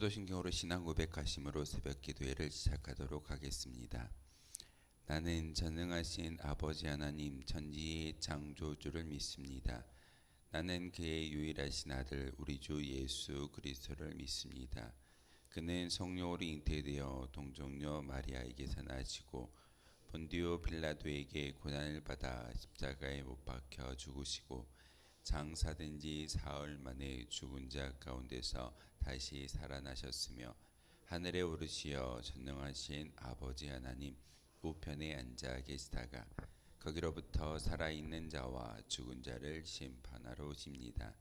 사도신경으로 신앙 고백하심으로 새벽 기도회를 시작하도록 하겠습니다. 나는 전능하신 아버지 하나님 천지의 창조주를 믿습니다. 나는 그의 유일하신 아들 우리 주 예수 그리스도를 믿습니다. 그는 성령으로 잉태되어 동정녀 마리아에게서 나시고 본디오 빌라도에게 고난을 받아 십자가에 못 박혀 죽으시고 장사된 지 사흘 만에 죽은 자 가운데서 다시 살아나셨으며 하늘에 오르시어 전능하신 아버지 하나님 우편에 앉아 계시다가 거기로부터 살아있는 자와 죽은 자를 심판하러 오십니다.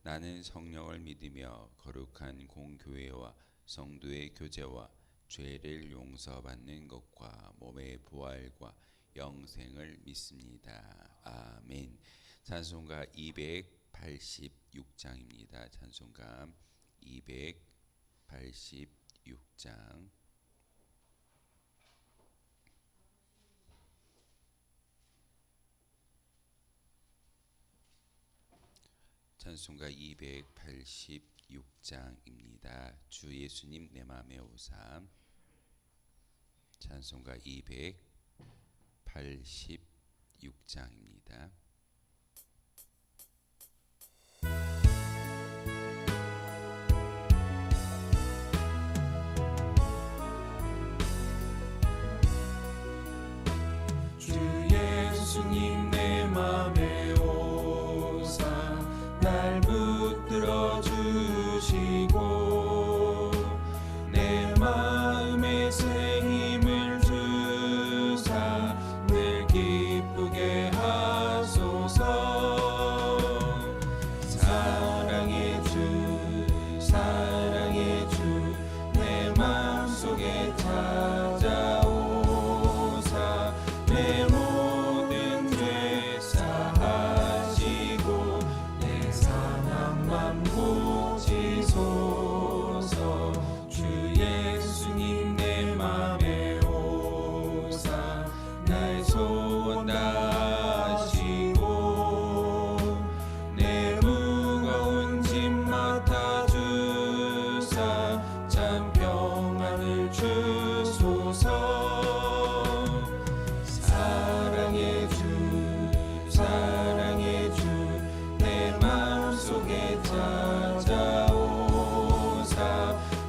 나는 성령을 믿으며 거룩한 공교회와 성도의 교제와 죄를 용서받는 것과 몸의 부활과 영생을 믿습니다. 아멘. 찬송가 286장입니다. 찬송가 286장. 찬송가 286장입니다. 주 예수님 내 맘에 오사. 찬송가 286장입니다. 주 예수님 내 맘에 오사 날 붙들어 주시고 내 마음에 새 힘을 주사 늘 기쁘게 하소서. 사랑의 주 내 마음속에 찾아오사 내 모든 죄 사하시고 내 상함만 고치소서. 주 예수님 내 맘에 오사 날 소원 다하시고 내 무거운 짐 맡아주사 참 평안을 주소서. 사랑의 주 내 마음속에 찾아오사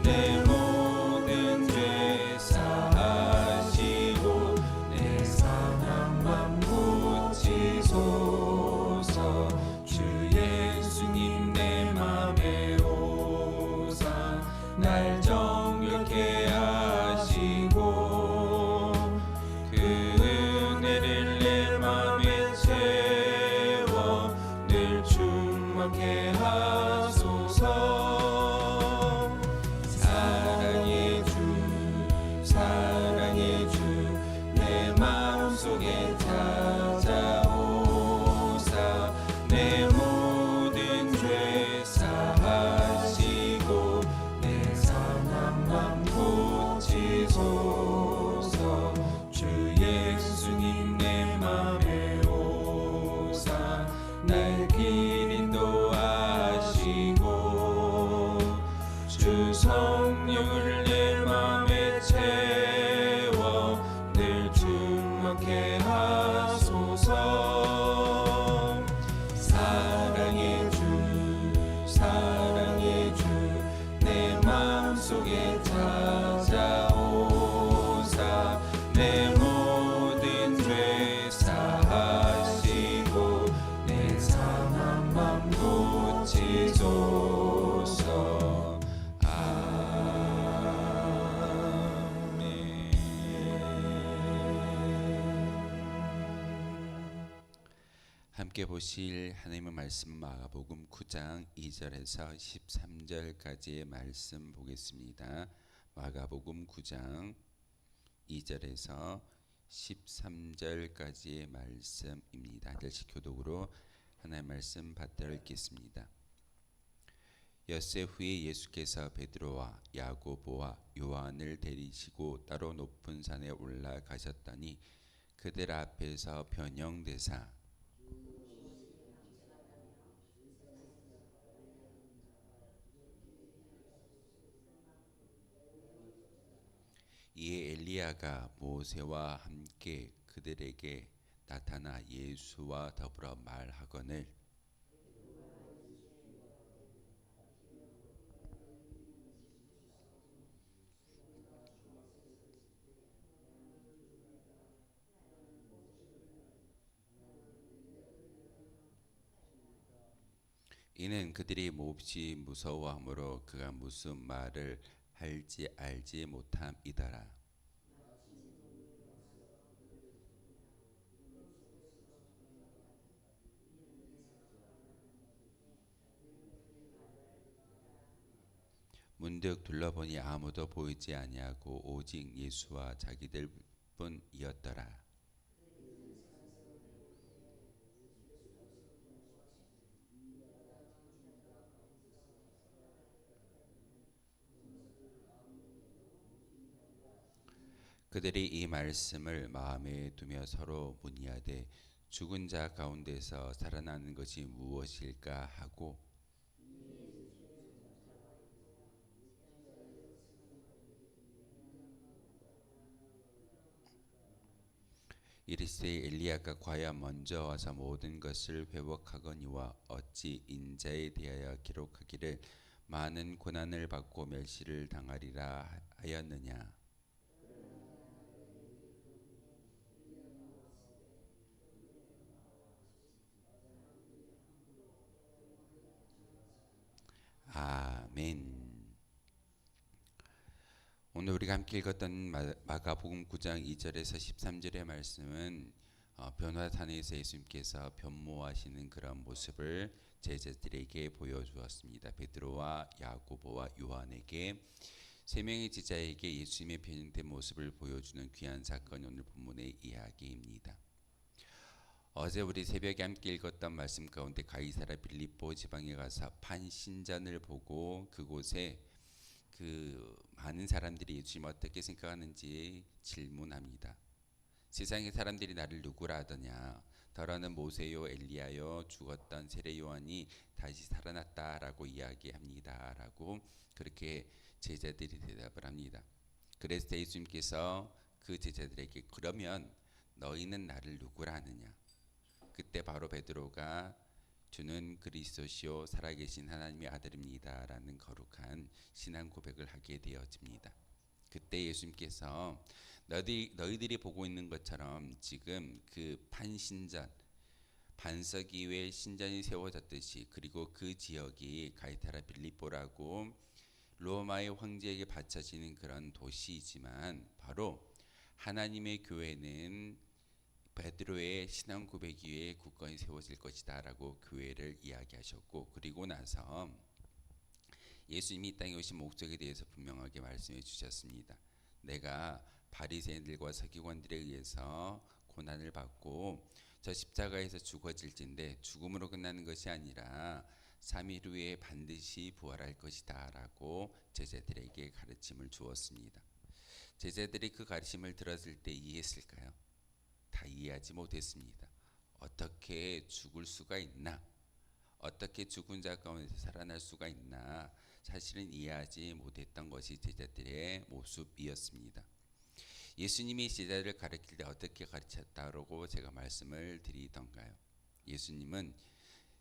내 모든 죄 사하시고 내 상함만 고치소서. 주 예수님 내 맘에 오사 날 정결케 하시고 그 은혜를 내 맘에 채워 늘 충만케 하소서. 사랑의 주 내 마음속에 찾아오사 내 모든 죄 사하시고 내 상함만 고치소서. 주 예수님 내 맘에 오사 날 길 인도하시고 주 성령을 내 맘에 채워 늘 충만케 하소서. 사랑의 주 내 마음속에 찾아오사 내 모든 죄 사하시고 내 상함만 고치소서. 아멘. 함께 보실 하나님의 말씀 마가복음 9장 2절에서 13절까지의 말씀 보겠습니다. 마가복음 9장 2절에서 13절까지의 말씀입니다. 한 절씩 교독으로 하나님의 말씀 받들어 읽겠습니다. 엿새 후에 예수께서 베드로와 야고보와 요한을 데리시고 따로 높은 산에 올라가셨더니 그들 앞에서 변형되사 엘리야가 모세와 함께 그들에게 나타나 예수와 더불어 말하거늘 이는 그들이 몹시 무서워하므로 그가 무슨 말을 할지 알지 못함이더라. 문득 둘러보니 아무도 보이지 아니하고 오직 예수와 자기들 뿐이었더라. 그들이 이 말씀을 마음에 두며 서로 문의하되 죽은 자 가운데서 살아나는 것이 무엇일까 하고 이르시되 엘리야가 과연 먼저 와서 모든 것을 회복하거니와 어찌 인자에 대하여 기록하기를 많은 고난을 받고 멸시를 당하리라 하였느냐. 아멘. 오늘 우리가 함께 읽었던 마가복음 9장 2절에서 13절의 말씀은 변화산에서 예수님께서 변모하시는 그런 모습을 제자들에게 보여주었습니다. 베드로와 야고보와 요한에게 세 명의 제자에게 예수님의 변형된 모습을 보여주는 귀한 사건이 오늘 본문의 이야기입니다. 어제 우리 새벽에 함께 읽었던 말씀 가운데 가이사랴 빌립보 지방에 가서 판신전을 보고 그곳에 그 많은 사람들이 예수님 어떻게 생각하는지 질문합니다. 세상의 사람들이 나를 누구라 하더냐? 더러는 모세요 엘리야요 죽었던 세례 요한이 다시 살아났다라고 이야기합니다라고 그렇게 제자들이 대답을 합니다. 그래서 예수님께서 그 제자들에게 그러면 너희는 나를 누구라 하느냐? 그때 바로 베드로가 주는 그리스도시요 살아계신 하나님의 아들입니다라는 거룩한 신앙 고백을 하게 되어집니다. 그때 예수님께서 너희들이 보고 있는 것처럼 지금 그 판신전 반석 이외에 신전이 세워졌듯이 그리고 그 지역이 가이사랴 빌립보라고 로마의 황제에게 바쳐지는 그런 도시이지만 바로 하나님의 교회는 베드로의 신앙 고백 위에 굳건히 세워질 것이다 라고 교회를 이야기하셨고 그리고 나서 예수님이 이 땅에 오신 목적에 대해서 분명하게 말씀해 주셨습니다. 내가 바리새인들과 서기관들에 의해서 고난을 받고 저 십자가에서 죽어질진데 죽음으로 끝나는 것이 아니라 3일 후에 반드시 부활할 것이다 라고 제자들에게 가르침을 주었습니다. 제자들이 그 가르침을 들었을 때 이해했을까요? 다 이해하지 못했습니다. 어떻게 죽을 수가 있나? 어떻게 죽은 자 가운데서 살아날 수가 있나? 사실은 이해하지 못했던 것이 제자들의 모습이었습니다. 예수님이 제자들을 가르칠 때 어떻게 가르쳤다고 제가 말씀을 드리던가요? 예수님은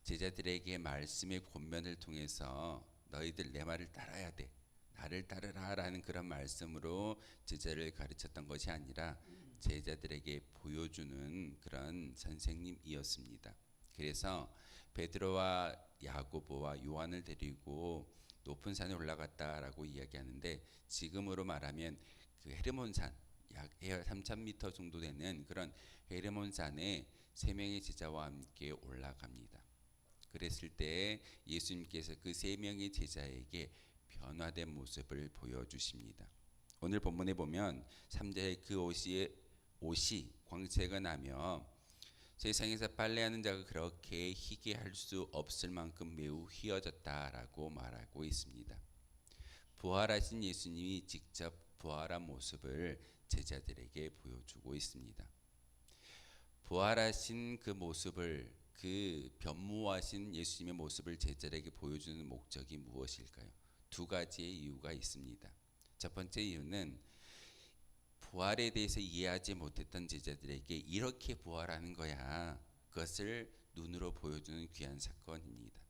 제자들에게 말씀의 권면을 통해서 너희들 내 말을 따라야 돼. 나를 따르라 라는 그런 말씀으로 제자를 가르쳤던 것이 아니라 제자들에게 보여주는 그런 선생님이었습니다. 그래서 베드로와 야고보와 요한을 데리고 높은 산에 올라갔다라고 이야기하는데 지금으로 말하면 그 헤르몬산 약 3,000m 정도 되는 그런 헤르몬산에 세 명의 제자와 함께 올라갑니다. 그랬을 때 예수님께서 그 세 명의 제자에게 변화된 모습을 보여주십니다. 오늘 본문에 보면 3절에 그 옷이 광채가 나며 세상에서 빨래하는 자가 그렇게 희게 할 수 없을 만큼 매우 휘어졌다라고 말하고 있습니다. 부활하신 예수님이 직접 부활한 모습을 제자들에게 보여주고 있습니다. 부활하신 그 모습을 그 변모하신 예수님의 모습을 제자들에게 보여주는 목적이 무엇일까요? 두 가지의 이유가 있습니다. 첫 번째 이유는 부활에 대해서 이해하지 못했던 제자들에게 이렇게 부활하는 거야. 그것을 눈으로 보여주는 귀한 사건입니다.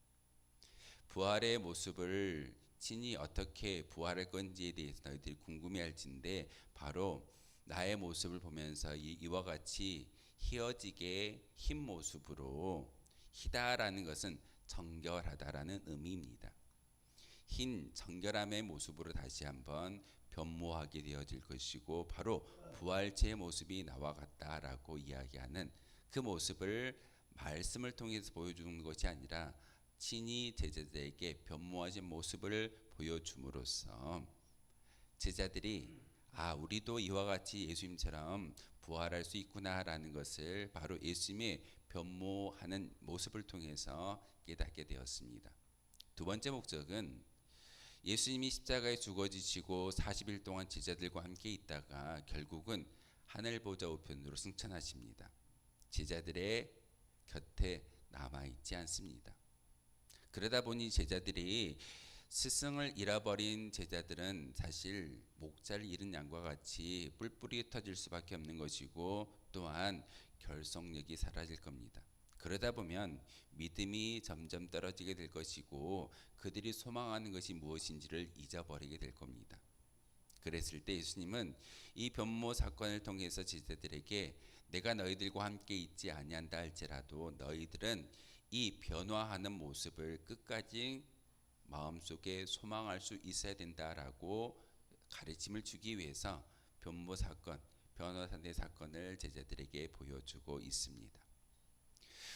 부활의 모습을 친히 어떻게 부활할 건지에 대해서 너희들이 궁금해할진데 바로 나의 모습을 보면서 이와 같이 희어지게 흰 모습으로 희다라는 것은 정결하다라는 의미입니다. 흰 정결함의 모습으로 다시 한번 변모하게 되어질 것이고 바로 부활체의 모습이 나와 같다라고 이야기하는 그 모습을 말씀을 통해서 보여주는 것이 아니라 친히 제자들에게 변모하신 모습을 보여줌으로써 제자들이 우리도 이와 같이 예수님처럼 부활할 수 있구나라는 것을 바로 예수님의 변모하는 모습을 통해서 깨닫게 되었습니다. 두 번째 목적은 예수님이 십자가에 죽어 지시고 40일 동안 제자들과 함께 있다가 결국은 하늘 보좌 우편으로 승천하십니다. 제자들의 곁에 남아 있지 않습니다. 그러다 보니 제자들이 스승을 잃어버린 제자들은 사실 목자를 잃은 양과 같이 뿔뿔이 터질 수밖에 없는 것이고 또한 결속력이 사라질 겁니다. 그러다 보면 믿음이 점점 떨어지게 될 것이고 그들이 소망하는 것이 무엇인지를 잊어버리게 될 겁니다. 그랬을 때 예수님은 이 변모 사건을 통해서 제자들에게 내가 너희들과 함께 있지 아니한다 할지라도 너희들은 이 변화하는 모습을 끝까지 마음속에 소망할 수 있어야 된다라고 가르침을 주기 위해서 변모 사건, 변화산의 사건을 제자들에게 보여주고 있습니다.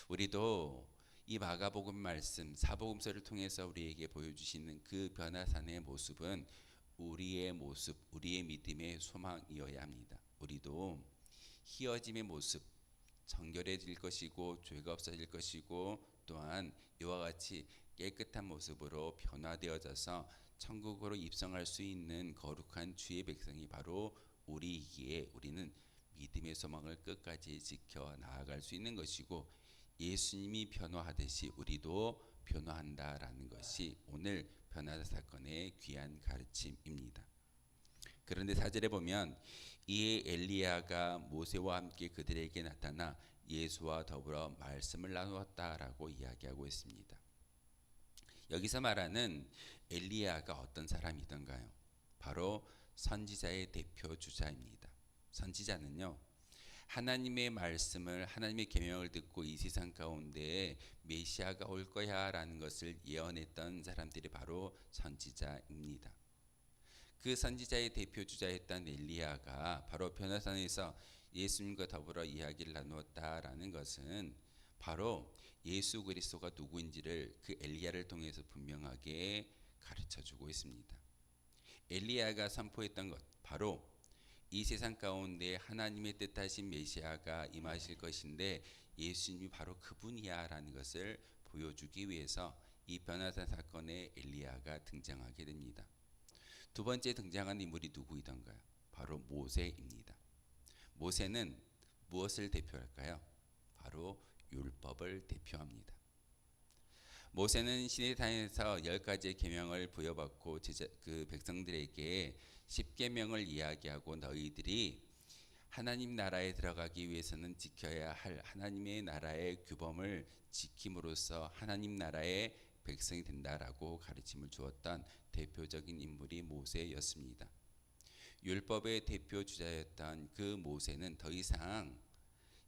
우리도 이 마가복음 말씀, 사복음서를 통해서 우리에게 보여주시는 그 변화산의 모습은 우리의 모습, 우리의 믿음의 소망이어야 합니다. 우리도 희어짐의 모습, 정결해질 것이고 죄가 없어질 것이고 또한 이와 같이 깨끗한 모습으로 변화되어져서 천국으로 입성할 수 있는 거룩한 주의 백성이 바로 우리이기에 우리는 믿음의 소망을 끝까지 지켜 나아갈 수 있는 것이고 예수님이 변화하듯이 우리도 변화한다라는 것이 오늘 변화 사건의 귀한 가르침입니다. 그런데 4절에 보면 이에 엘리야가 모세와 함께 그들에게 나타나 예수와 더불어 말씀을 나누었다라고 이야기하고 있습니다. 여기서 말하는 엘리야가 어떤 사람이던가요? 바로 선지자의 대표 주자입니다. 선지자는요, 하나님의 말씀을 하나님의 계명을 듣고 이 세상 가운데 메시아가 올 거야라는 것을 예언했던 사람들이 바로 선지자입니다. 그 선지자의 대표 주자였던 엘리야가 바로 변화산에서 예수님과 더불어 이야기를 나누었다라는 것은 바로 예수 그리스도가 누구인지를 그 엘리야를 통해서 분명하게 가르쳐주고 있습니다. 엘리야가 선포했던 것 바로 이 세상 가운데 하나님의 뜻하신 메시아가 임하실 것인데 예수님이 바로 그분이야 라는 것을 보여주기 위해서 이 변화산 사건에 엘리야가 등장하게 됩니다. 두 번째 등장한 인물이 누구이던가요? 바로 모세입니다. 모세는 무엇을 대표할까요? 바로 율법을 대표합니다. 모세는 시내산에서 10가지의 계명을 부여받고 그 백성들에게 10계명을 이야기하고 너희들이 하나님 나라에 들어가기 위해서는 지켜야 할 하나님의 나라의 규범을 지킴으로써 하나님 나라의 백성이 된다라고 가르침을 주었던 대표적인 인물이 모세였습니다. 율법의 대표 주자였던 그 모세는 더 이상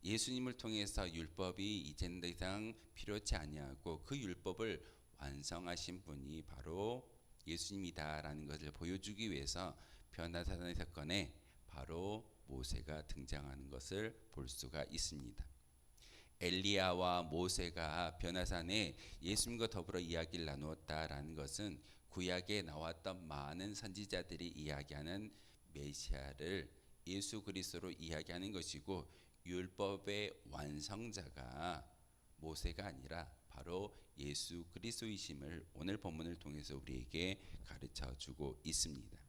예수님을 통해서 율법이 이제는 더 이상 필요치 아니하고 그 율법을 완성하신 분이 바로 예수님이다라는 것을 보여주기 위해서 변화산의 사건에 바로 모세가 등장하는 것을 볼 수가 있습니다. 엘리야와 모세가 변화산에 예수님과 더불어 이야기를 나누었다라는 것은 구약에 나왔던 많은 선지자들이 이야기하는 메시아를 예수 그리스도로 이야기하는 것이고 율법의 완성자가 모세가 아니라 바로 예수 그리스도이심을 오늘 본문을 통해서 우리에게 가르쳐주고 있습니다.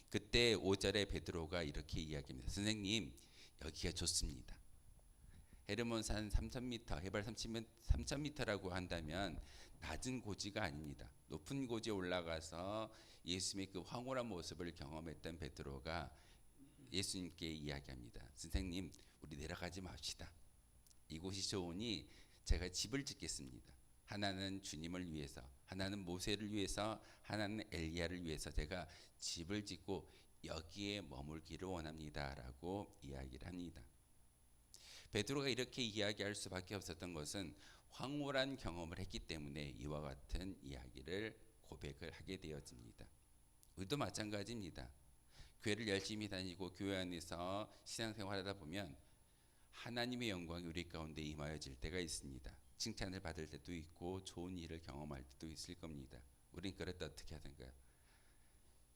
그때 5절에 베드로가 이렇게 이야기합니다. 선생님, 여기가 좋습니다. 헤르몬산 3000m, 해발 3000m라고 한다면 낮은 고지가 아닙니다. 높은 고지에 올라가서 예수님의 그 황홀한 모습을 경험했던 베드로가 예수님께 이야기합니다. 선생님, 우리 내려가지 맙시다. 이곳이 좋으니 제가 집을 짓겠습니다. 하나는 주님을 위해서, 하나는 모세를 위해서, 하나는 엘리야를 위해서 제가 집을 짓고 여기에 머물기를 원합니다라고 이야기를 합니다. 베드로가 이렇게 이야기할 수밖에 없었던 것은 황홀한 경험을 했기 때문에 이와 같은 이야기를 고백을 하게 되어집니다. 우리도 마찬가지입니다. 교회를 열심히 다니고 교회 안에서 신앙생활하다 보면 하나님의 영광이 우리 가운데 임하여질 때가 있습니다. 칭찬을 받을 때도 있고 좋은 일을 경험할 때도 있을 겁니다. 우린 그럴 때 어떻게 하던가요?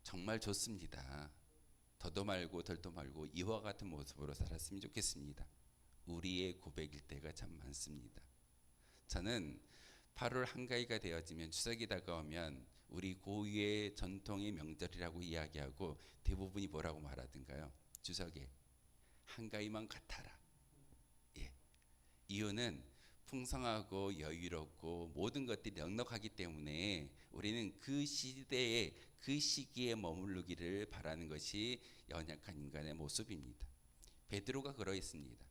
정말 좋습니다. 더도 말고 덜도 말고 이와 같은 모습으로 살았으면 좋겠습니다. 우리의 고백일 때가 참 많습니다. 저는 8월 한가위가 되어지면 추석이 다가오면 우리 고유의 전통의 명절이라고 이야기하고 대부분이 뭐라고 말하던가요? 추석에 한가위만 같아라. 예. 이유는 풍성하고 여유롭고 모든 것들이 넉넉하기 때문에 우리는 그 시대에 그 시기에 머무르기를 바라는 것이 연약한 인간의 모습입니다. 베드로가 그러했습니다.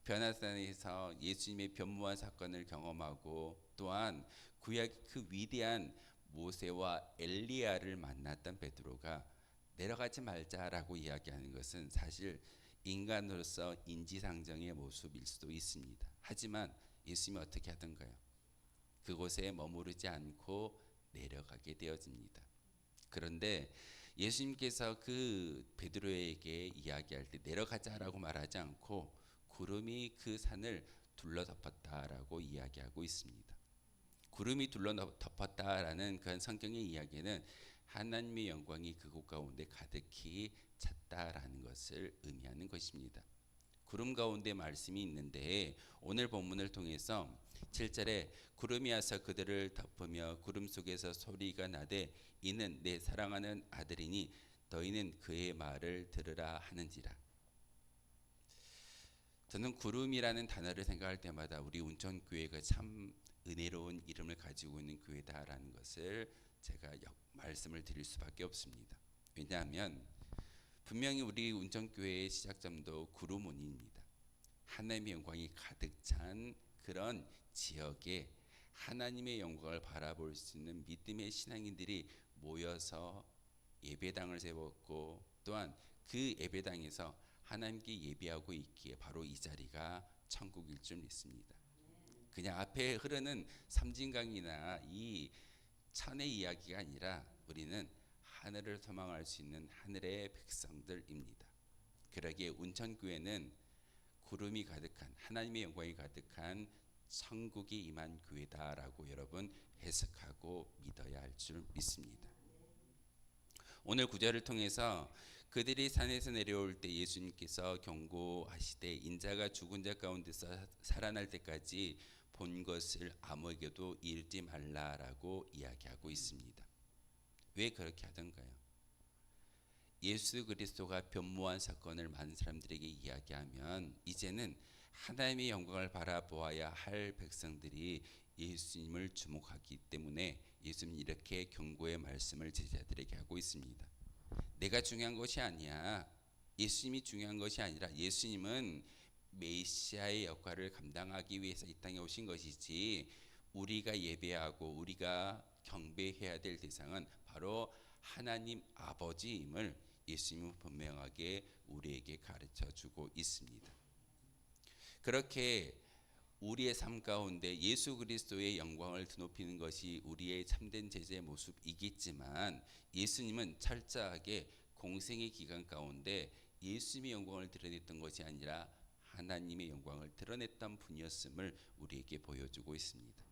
변화산에서 예수님의 변모한 사건을 경험하고 또한 구약 그 위대한 모세와 엘리야를 만났던 베드로가 내려가지 말자라고 이야기하는 것은 사실 인간으로서 인지상정의 모습일 수도 있습니다. 하지만 예수님이 어떻게 하던가요? 그곳에 머무르지 않고 내려가게 되어집니다. 그런데 예수님께서 그 베드로에게 이야기할 때 내려가자라고 말하지 않고 구름이 그 산을 둘러덮었다라고 이야기하고 있습니다. 구름이 둘러덮었다라는 그 성경의 이야기는 하나님의 영광이 그곳 가운데 가득히 찼다라는 것을 의미하는 것입니다. 구름 가운데 말씀이 있는데 오늘 본문을 통해서 7절에 구름이 와서 그들을 덮으며 구름 속에서 소리가 나되 이는 내 사랑하는 아들이니 너희는 그의 말을 들으라 하는지라. 저는 구름이라는 단어를 생각할 때마다 우리 운천교회가 참 은혜로운 이름을 가지고 있는 교회다라는 것을 제가 말씀을 드릴 수밖에 없습니다. 왜냐하면 분명히 우리 운천교회의 시작점도 구름운입니다. 하나님의 영광이 가득 찬 그런 지역에 하나님의 영광을 바라볼 수 있는 믿음의 신앙인들이 모여서 예배당을 세웠고 또한 그 예배당에서 하나님께 예배하고 있기에 바로 이 자리가 천국일 줄 믿습니다. 그냥 앞에 흐르는 삼진강이나 이 천의 이야기가 아니라 우리는 하늘을 소망할 수 있는 하늘의 백성들입니다. 그러기에 운천교회는 구름이 가득한 하나님의 영광이 가득한 천국이 임한 교회다라고 여러분 해석하고 믿어야 할 줄 믿습니다. 오늘 구절을 통해서 그들이 산에서 내려올 때 예수님께서 경고하시되 인자가 죽은 자 가운데서 살아날 때까지 본 것을 아무에게도 읽지 말라라고 이야기하고 있습니다. 왜 그렇게 하던가요? 예수 그리스도가 변모한 사건을 많은 사람들에게 이야기하면 이제는 하나님의 영광을 바라보아야 할 백성들이 예수님을 주목하기 때문에 예수님이 이렇게 경고의 말씀을 제자들에게 하고 있습니다. 내가 중요한 것이 아니야. 예수님이 중요한 것이 아니라 예수님은 메시아의 역할을 감당하기 위해서 이 땅에 오신 것이지 우리가 예배하고 우리가 경배해야 될 대상은 바로 하나님 아버지임을 예수님은 분명하게 우리에게 가르쳐 주고 있습니다. 그렇게 우리의 삶 가운데 예수 그리스도의 영광을 드높이는 것이 우리의 참된 제자의 모습이겠지만 예수님은 철저하게 공생의 기간 가운데 예수님의 영광을 드러냈던 것이 아니라 하나님의 영광을 드러냈던 분이었음을 우리에게 보여주고 있습니다.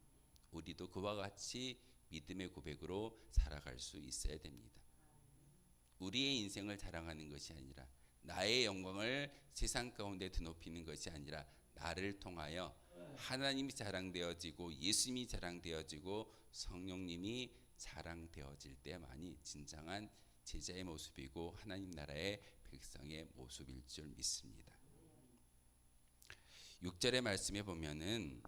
우리도 그와 같이 믿음의 고백으로 살아갈 수 있어야 됩니다. 우리의 인생을 자랑하는 것이 아니라 나의 영광을 세상 가운데 드높이는 것이 아니라 나를 통하여 하나님이 자랑되어지고 예수님이 자랑되어지고 성령님이 자랑되어질 때만이 진정한 제자의 모습이고 하나님 나라의 백성의 모습일 줄 믿습니다. 6절의 말씀에 보면은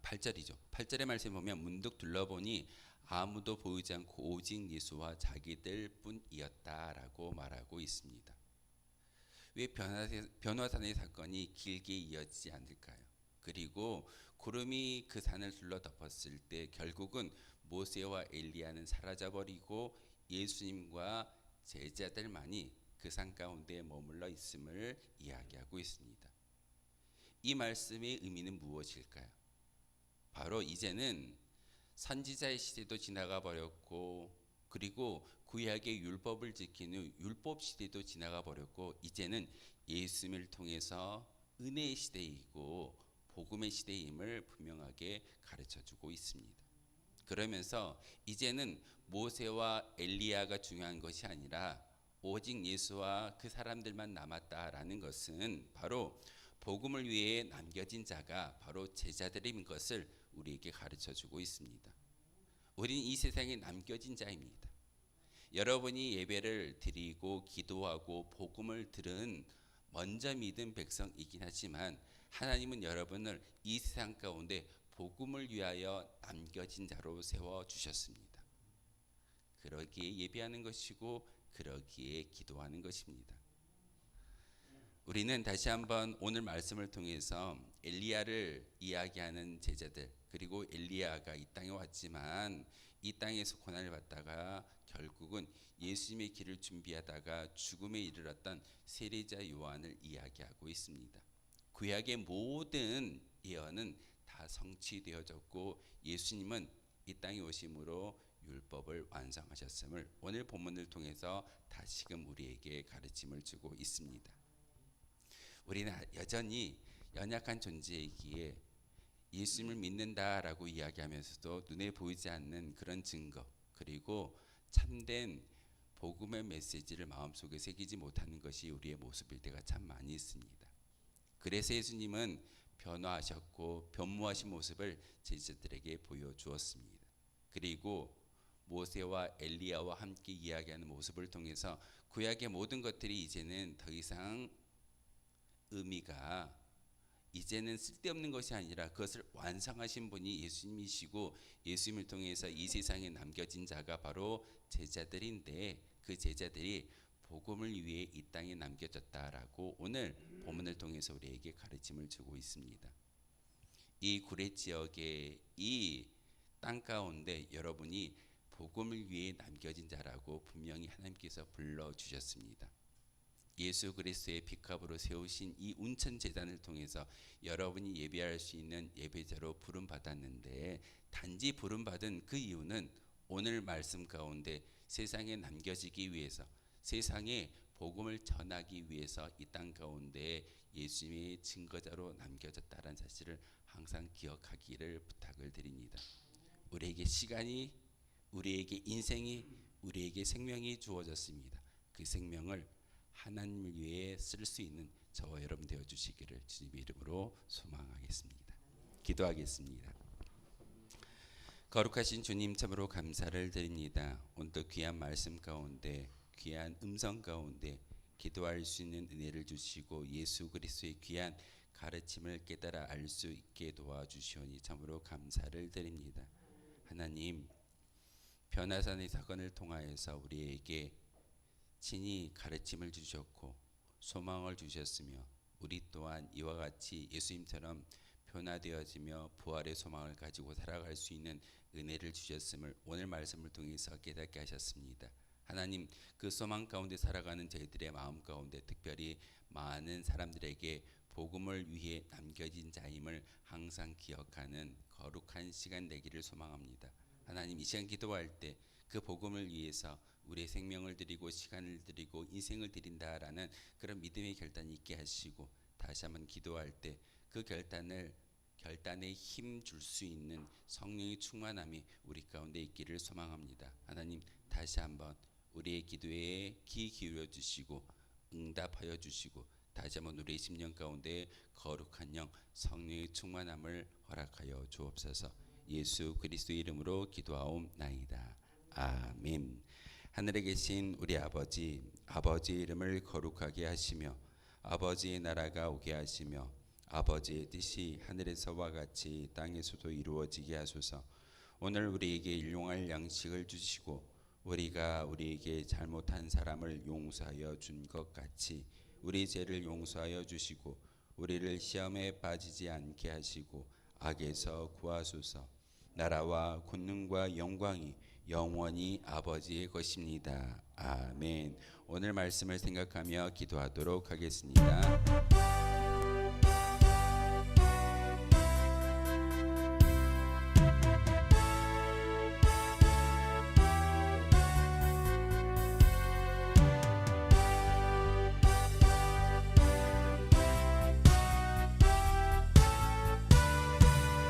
8절이죠. 8절의 말씀에 보면 문득 둘러보니 아무도 보이지 않고 오직 예수와 자기들 뿐이었다라고 말하고 있습니다. 왜 변화산의 사건이 길게 이어지지 않을까요? 그리고 구름이 그 산을 둘러덮었을 때 결국은 모세와 엘리야는 사라져버리고 예수님과 제자들만이 그 산 가운데 머물러 있음을 이야기하고 있습니다. 이 말씀의 의미는 무엇일까요? 바로 이제는 선지자의 시대도 지나가 버렸고, 그리고 구약의 율법을 지키는 율법 시대도 지나가 버렸고, 이제는 예수님을 통해서 은혜의 시대이고 복음의 시대임을 분명하게 가르쳐주고 있습니다. 그러면서 이제는 모세와 엘리야가 중요한 것이 아니라 오직 예수와 그 사람들만 남았다라는 것은 바로 복음을 위해 남겨진 자가 바로 제자들인 것을 우리에게 가르쳐주고 있습니다. 우리는 이 세상에 남겨진 자입니다. 여러분이 예배를 드리고 기도하고 복음을 들은 먼저 믿은 백성이긴 하지만 하나님은 여러분을 이 세상 가운데 복음을 위하여 남겨진 자로 세워주셨습니다. 그러기에 예배하는 것이고 그러기에 기도하는 것입니다. 우리는 다시 한번 오늘 말씀을 통해서 엘리야를 이야기하는 제자들, 그리고 엘리야가 이 땅에 왔지만 이 땅에서 고난을 받다가 결국은 예수님의 길을 준비하다가 죽음에 이르렀던 세례자 요한을 이야기하고 있습니다. 구약의 모든 예언은 다 성취되어졌고 예수님은 이 땅에 오심으로 율법을 완성하셨음을 오늘 본문을 통해서 다시금 우리에게 가르침을 주고 있습니다. 우리는 여전히 연약한 존재이기에 예수님을 믿는다라고 이야기하면서도 눈에 보이지 않는 그런 증거, 그리고 참된 복음의 메시지를 마음속에 새기지 못하는 것이 우리의 모습일 때가 참 많이 있습니다. 그래서 예수님은 변화하셨고 변모하신 모습을 제자들에게 보여주었습니다. 그리고 모세와 엘리야와 함께 이야기하는 모습을 통해서 구약의 모든 것들이 이제는 더 이상 의미가 이제는 쓸데없는 것이 아니라 그것을 완성하신 분이 예수님이시고 예수님을 통해서 이 세상에 남겨진 자가 바로 제자들인데 그 제자들이 복음을 위해 이 땅에 남겨졌다라고 오늘 본문을 통해서 우리에게 가르침을 주고 있습니다. 이 구례 지역의 이 땅 가운데 여러분이 복음을 위해 남겨진 자라고 분명히 하나님께서 불러주셨습니다. 예수 그리스도의 빚값으로 세우신 이 운천 제단을 통해서 여러분이 예배할 수 있는 예배자로 부름 받았는데, 단지 부름 받은 그 이유는 오늘 말씀 가운데 세상에 남겨지기 위해서, 세상에 복음을 전하기 위해서 이 땅 가운데 예수님의 증거자로 남겨졌다는 사실을 항상 기억하기를 부탁을 드립니다. 우리에게 시간이, 우리에게 인생이, 우리에게 생명이 주어졌습니다. 그 생명을 하나님을 위해 쓸 수 있는 저와 여러분 되어 주시기를 주님의 이름으로 소망하겠습니다. 기도하겠습니다. 거룩하신 주님, 참으로 감사를 드립니다. 오늘도 귀한 말씀 가운데, 귀한 음성 가운데 기도할 수 있는 은혜를 주시고 예수 그리스도의 귀한 가르침을 깨달아 알 수 있게 도와주시오니 참으로 감사를 드립니다. 하나님, 변화산의 사건을 통하여서 우리에게 친히 가르침을 주셨고 소망을 주셨으며, 우리 또한 이와 같이 예수님처럼 변화되어지며 부활의 소망을 가지고 살아갈 수 있는 은혜를 주셨음을 오늘 말씀을 통해서 깨닫게 하셨습니다. 하나님, 그 소망 가운데 살아가는 저희들의 마음 가운데 특별히 많은 사람들에게 복음을 위해 남겨진 자임을 항상 기억하는 거룩한 시간 되기를 소망합니다. 하나님, 이 시간 기도할 때 그 복음을 위해서 우리의 생명을 드리고 시간을 드리고 인생을 드린다라는 그런 믿음의 결단이 있게 하시고, 다시 한번 기도할 때 그 결단에 힘 줄 수 있는 성령의 충만함이 우리 가운데 있기를 소망합니다. 하나님, 다시 한번 우리의 기도에 귀 기울여 주시고 응답하여 주시고, 다시 한번 우리의 심령 가운데 거룩한 영 성령의 충만함을 허락하여 주옵소서. 예수 그리스도의 이름으로 기도하옵나이다. 아멘. 하늘에 계신 우리 아버지, 아버지의 이름을 거룩하게 하시며 아버지의 나라가 오게 하시며 아버지의 뜻이 하늘에서와 같이 땅에서도 이루어지게 하소서. 오늘 우리에게 일용할 양식을 주시고 우리가 우리에게 잘못한 사람을 용서하여 준 것 같이 우리 죄를 용서하여 주시고 우리를 시험에 빠지지 않게 하시고 악에서 구하소서. 나라와 권능과 영광이 영원히 아버지의 것입니다. 아멘. 오늘 말씀을 생각하며 기도하도록 하겠습니다.